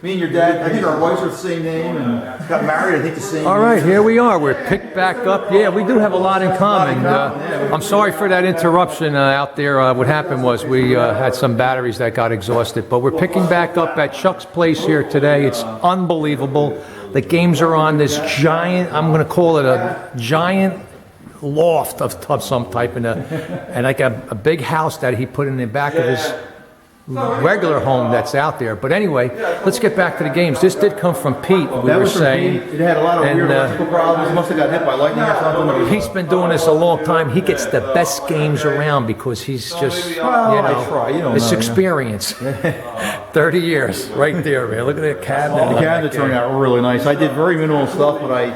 Me and your dad, I think our wives are the same name and got married, I think the same. All right, here we are. We're picked back up. Yeah, we do have a lot in common. I'm sorry for that interruption out there. What happened was we had some batteries that got exhausted, but we're picking back up at Chuck's place here today. It's unbelievable. The games are on this giant, I'm going to call it a giant loft of some type, and like a big house that he put in the back of his regular home that's out there. But anyway, let's get back to the games. This did come from Pete, we were saying. It had a lot of weird electrical problems. It must have got hit by lightning or something. Pete's been doing this a long time. He gets the best games around because he's just, it's experience. 30 years, right there, man. Look at that cabinet. The cabinet turned out really nice. I did very minimal stuff, but I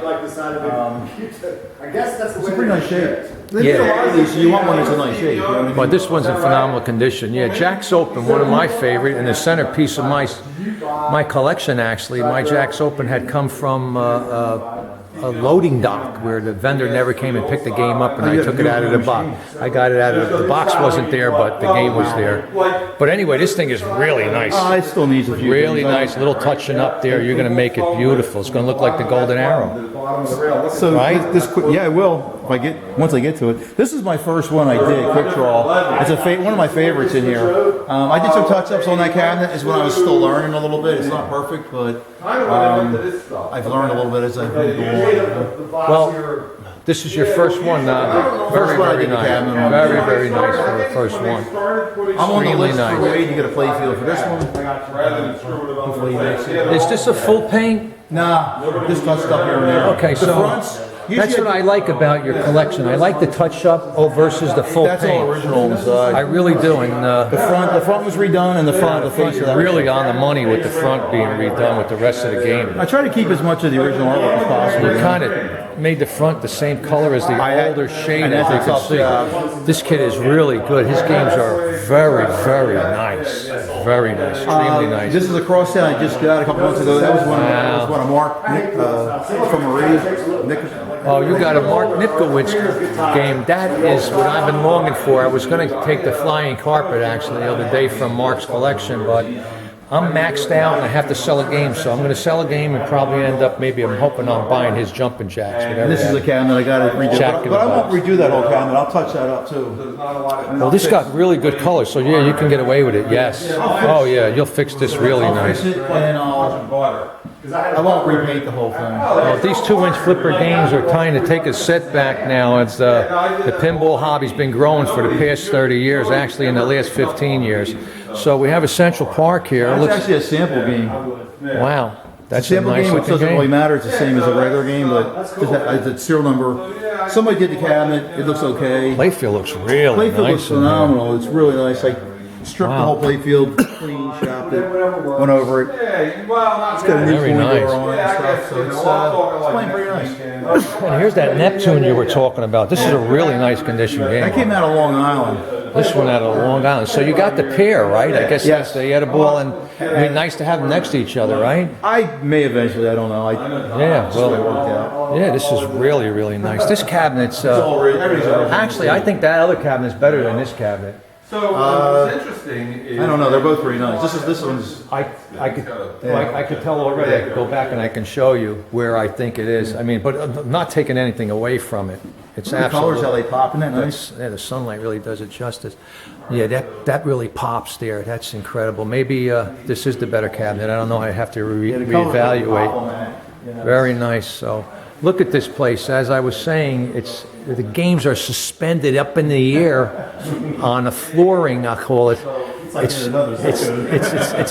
guess that's the way. It's a pretty nice shape. Yeah. A lot of these, you want one that's a nice shape. You know what I mean? But this one's in phenomenal condition. Yeah, Jack's Open, one of my favorite, and the centerpiece of my collection, actually. My Jack's Open had come from a loading dock where the vendor never came and picked the game up, and I took it out of the box. I got it out of the box, wasn't there, but the game was there. But anyway, this thing is really nice. It still needs a few really nice, little touching up there. You're going to make it beautiful. It's going to look like the Golden Arrow. So right? Yeah, it will. If once I get to it. This is my first one I did, quick draw. It's one of my favorites in here. I did some touch-ups on that cabinet. Is when I was still learning a little bit. It's not perfect, but I've learned a little bit as I've been going. Well, this is your first one. Very, very nice. Very, very nice for the first one. I'm on the list for Wade to get a play field for this one. Hopefully he makes it. Is this a full paint? Nah, this touched up here and there. Okay, so that's what I like about your collection. I like the touch-up versus the full paint. That's all original inside. I really do. And the front was redone, and the face of that. Really on the money with the front being redone with the rest of the game. I try to keep as much of the original artwork as possible. You kind of made the front the same color as the older shade, as you can see. This kid is really good. His games are very, very nice. Very nice. Extremely nice. This is a cross set I just got a couple months ago. That was one of Mark from Marie. Oh, you got a Mark Nipkowitz game. That is what I've been longing for. I was going to take the flying carpet, actually, the other day from Mark's collection, but I'm maxed out and I have to sell a game, so I'm going to sell a game and probably end up, maybe I'm hoping on buying his jumping jacks. This is a cabinet I got to redo, but I won't redo that whole cabinet. I'll touch that up too. Well, this got really good color, so yeah, you can get away with it. Yes. Oh yeah, you'll fix this really nice. I won't repaint the whole thing. Well, these 2-inch flipper games are trying to take a setback now. It's the pinball hobby's been growing for the past 30 years, actually in the last 15 years. So we have a Central Park here. It's actually a sample game. Wow. That's a sample nice game, which doesn't really matter. It's the same as a regular game, but the serial number. Somebody did the cabinet. It looks okay. Playfield looks really nice. Playfield looks phenomenal. It's really nice. Like, stripped the whole playfield, clean, shopped it, went over it. It's got a new point door on it and stuff, so it's playing pretty nice. And here's that Neptune you were talking about. This is a really nice condition game. That came out of Long Island. This one out of Long Island. So you got the pair, right? I guess that's the edible, and it'd be nice to have them next to each other, right? I may eventually. I don't know. Yeah, this is really, really nice. This cabinet's actually, I think that other cabinet's better than this cabinet. So what's interesting is I don't know. They're both pretty nice. This one's. I could tell already. I could go back and I can show you where I think it is. I mean, but I'm not taking anything away from it. It's the absolutely. colors how they pop in that nice. Yeah, the sunlight really does it justice. Yeah, that really pops there. That's incredible. Maybe this is the better cabinet. I don't know. I have to reevaluate. Very nice. So look at this place. As I was saying, the games are suspended up in the air on a flooring, I call it. It's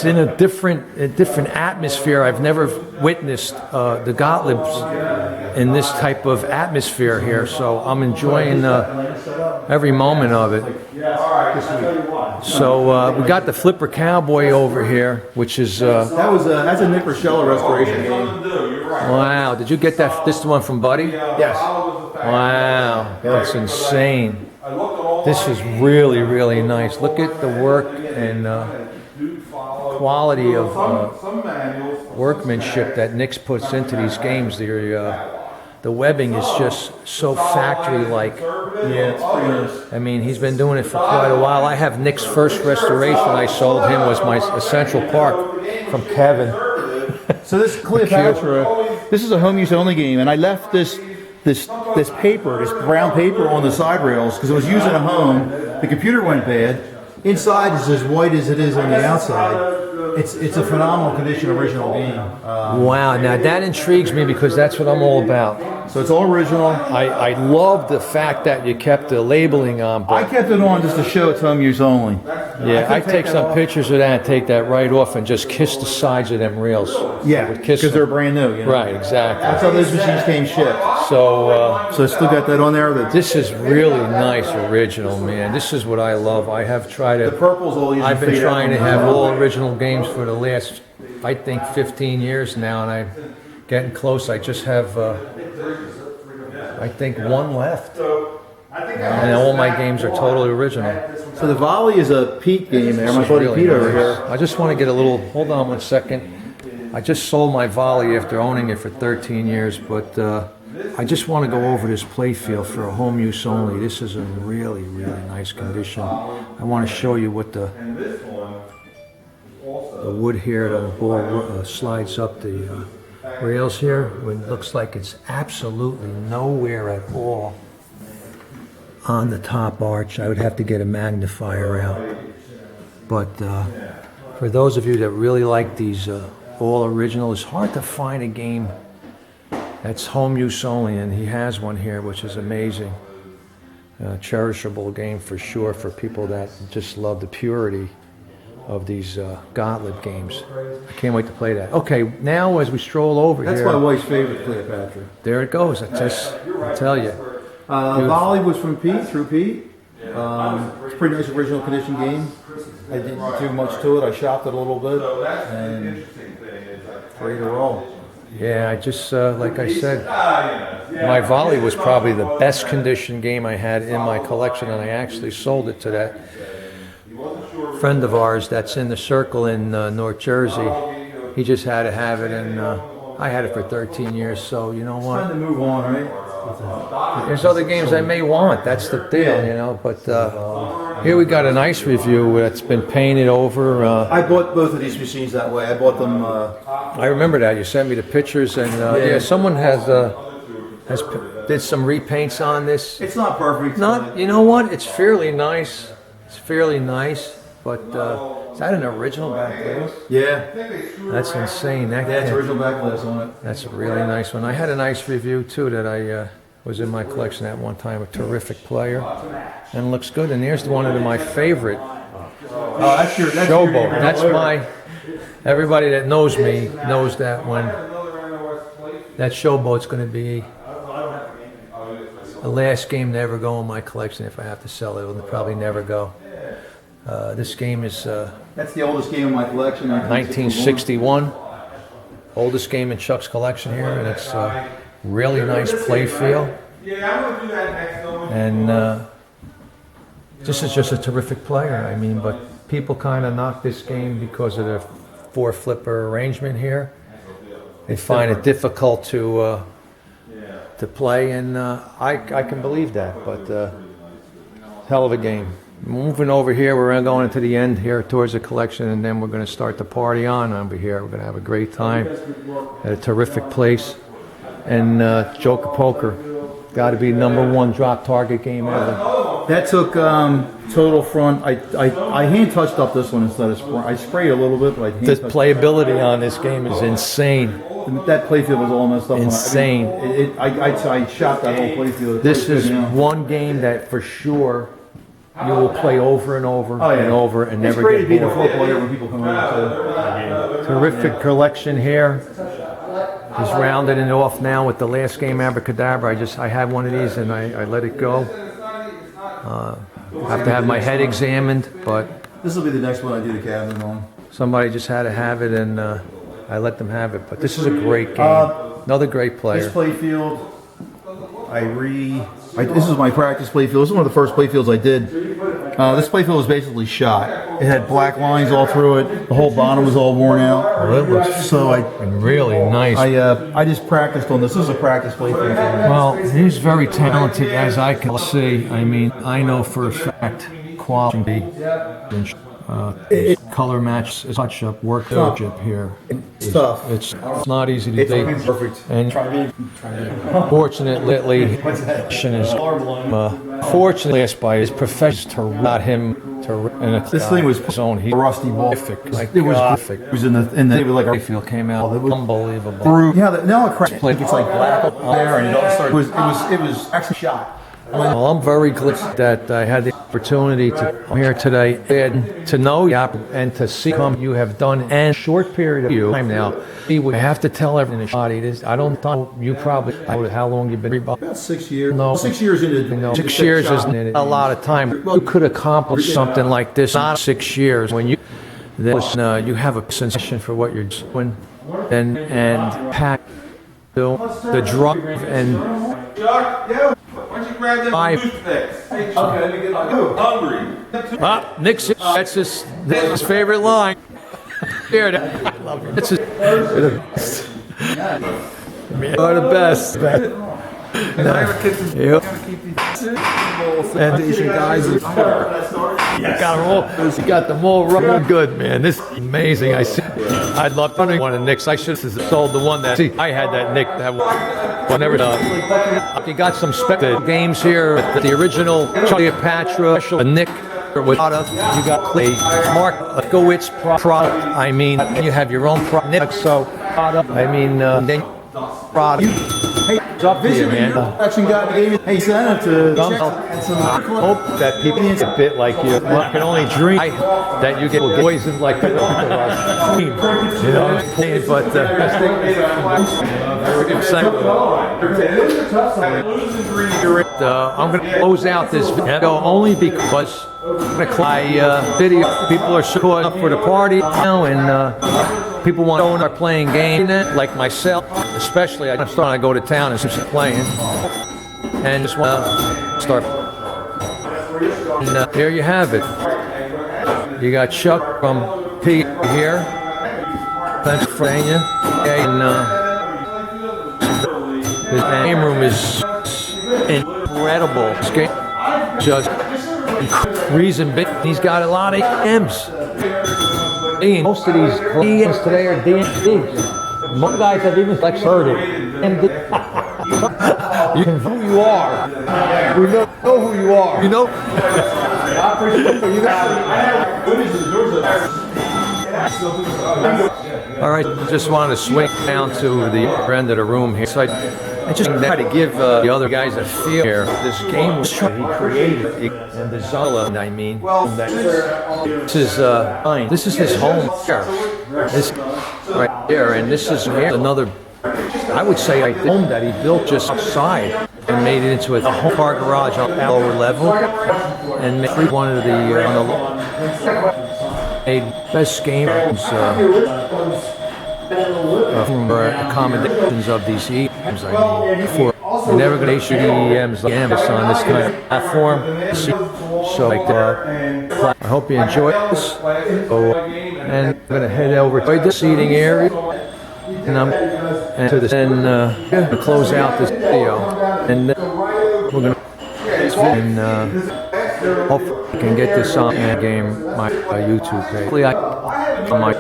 in a different atmosphere. I've never witnessed the Gottliebs in this type of atmosphere here, so I'm enjoying every moment of it. So we got the Flipper Cowboy over here, which is that's a Nick Rochella restoration game. Wow! Did you get this one from Buddy? Yes. Wow, that's insane. This is really, really nice. Look at the work and quality of workmanship that Nick's puts into these games. The webbing is just so factory-like. Yeah, it's pretty nice. I mean, he's been doing it for quite a while. I have Nick's first restoration I sold him was my Central Park from Kevin. So this Cleopatra, this is a home use only game, and I left this paper, this brown paper on the side rails because it was used in a home. The computer went bad. Inside is as white as it is on the outside. It's a phenomenal condition original game. Wow, now that intrigues me because that's what I'm all about. So it's all original. I love the fact that you kept the labeling on, I but kept it on just to show it's home use only. yeah, I couldn't take that some off. pictures of that and take that right off and just kiss the sides of them rails. Yeah, Would kiss because they're them. brand new. You know? Right, exactly. That's how those machines came shipped. So So I still got that on there. this is really nice original, man. This is what I love. I have tried The to. purple's all easy. I've been trying to have all original games for the last, I think, 15 years now, and I'm getting close. I just have, I think, one left. And all my games are totally original. So the volley is a Pete game there. My This is buddy really Pete over nice. here. I just want to get a little, hold on one second. I just sold my volley after owning it for 13 years, but I just want to go over this playfield for a home use only. This is in really, really nice condition. I want to show you what the wood here, the ball slides up the rails here. It looks like it's absolutely nowhere at all on the top arch. I would have to get a magnifier out. But for those of you that really like these all original, it's hard to find a game that's home use only, and he has one here, which is amazing. Cherishable game for sure for people that just love the purity of these gauntlet games. I can't wait to play that. Okay, now as we stroll over That's here, my wife's favorite Cleopatra. there it goes. I tell you. Volley was from Pete, through Pete. It's a pretty nice original condition game. I didn't do much to it. I shopped it a little bit, and ready to roll. Yeah, I just, like I said, my volley was probably the best condition game I had in my collection, and I actually sold it to that friend of ours that's in the circle in North Jersey. He just had to have it, and I had it for 13 years, so you know Time what? to move on, right? There's other games I may want, that's the deal, you know, but here we got a nice review that's been painted over. I bought both of these machines that way. I bought them. I remember that, you sent me the pictures, and yeah, someone did some repaints on this. It's not perfect. Not, you know what? It's fairly nice. It's fairly nice, but is that an original backlash? Yeah. That's insane. Yeah, it's original backlash on it. That's a really nice one. I had a nice review too that I was in my collection at one time. A terrific player, and looks good. And there's one of my favorite Oh, that's your Showboat. game. That's my. Everybody that knows me knows that when that Showboat's going to be the last game to ever go in my collection. If I have to sell it, it'll probably never go. This game is That's the oldest game in my collection. 1961. Oldest game in Chuck's collection here, and it's really nice play feel. And this is just a terrific player. I mean, but people kind of knock this game because of the 4-flipper arrangement here. They find it difficult to play, and I can believe that. But hell of a game. Moving over here, we're going into the end here towards the collection, and then we're going to start the party on over here. We're going to have a great time at a terrific place. And Joker Poker, got to be #1 drop target game ever. That took total front. I hand touched up this one instead of spray. I sprayed a little bit, but I hand The touched. playability on this game is insane. That playfield was all messed up. Insane. I shot that whole playfield. This is one game that for sure you will play over and over and over and never It's great to be get in a bored. football here when people come over. Terrific collection here. He's rounded it off now with the last game, Abracadabra. I had one of these and I let it go. Have to have my head examined, but This will be the next one I do the cabinet on. somebody just had to have it, and I let them have it. But this is a great game. Another great player. This playfield, this is my practice playfield. This is one of the first playfields I did. This playfield was basically shot. It had black lines all through it. The whole bottom was all worn out. Well, it looks really nice. I just practiced on this. This is a practice playfield for me. Well, he's very talented, as I can see. I mean, I know for a fact quality. color match, touch-up, workmanship here. It's tough. It's not easy to do. It's perfect. And fortunately, fortunately, by his profession to got him to in a This thing was his own. He rusty ball. Like, It was perfect. It was in the it was like a Field came out unbelievable. through. Yeah, now it cracks. Like it's like black up there, and it all started. It was actually shot. Well, I'm very glad that I had the opportunity to come here today and to know you and to see how you have done in a short period of time now. I have to tell everyone this. I don't know, you probably, I don't know how long you've been. About 6 years. No. 6 years into No, 6 years isn't a lot of time. You could accomplish something like this in 6 years when you have a sensation for what you're doing and pack the drive and Why don't you grab them toothpicks? Okay, let me get hungry. Nick's, that's his favorite line. Here, that's his, you're the best. And Asian guys, You got them all running good, man. This is amazing. I'd love to one of Nick's. I should have sold the one that. See, I had that Nick. That whenever you got some special games here with the original Cleopatra, Nick. With you got a Mark Gowitz product. I mean, you have your own product. So, I mean, then product. Hey, Up to you, man. Action guy gave me. Hey, send it to check and some. Hope that people a bit like you can only dream that you get poisoned like you know. But I'm going to close out this video only because my video people are showing up for the party now and. People want to start playing games, like myself, especially. I'm starting to go to town and start playing, and just want to start. And there you have it. You got Chuck from P here, Pennsylvania, and his game room is incredible. His game just reason he's got a lot of M's. Most of these games today are DMDs. Most guys have even heard it. You know who you are. We know who you are. You know? All right, just wanted to swing down to the other end of the room here. So I just try to give the other guys a feel here. This game was he created, and the Zola, I mean, this is mine. This is his home here. This right there, and this is here another. I would say a home that he built just outside and made it into a home car garage on the lower level, and made one of the made best games from accommodations of these EMs. I mean, for you're never going to issue EMs like EMs on this kind of platform. So like that. I hope you enjoy this. So, and I'm going to head over to the seating area, and I'm to the and close out this video, and we're going to hopefully I can get this on game my YouTube page. Hopefully I might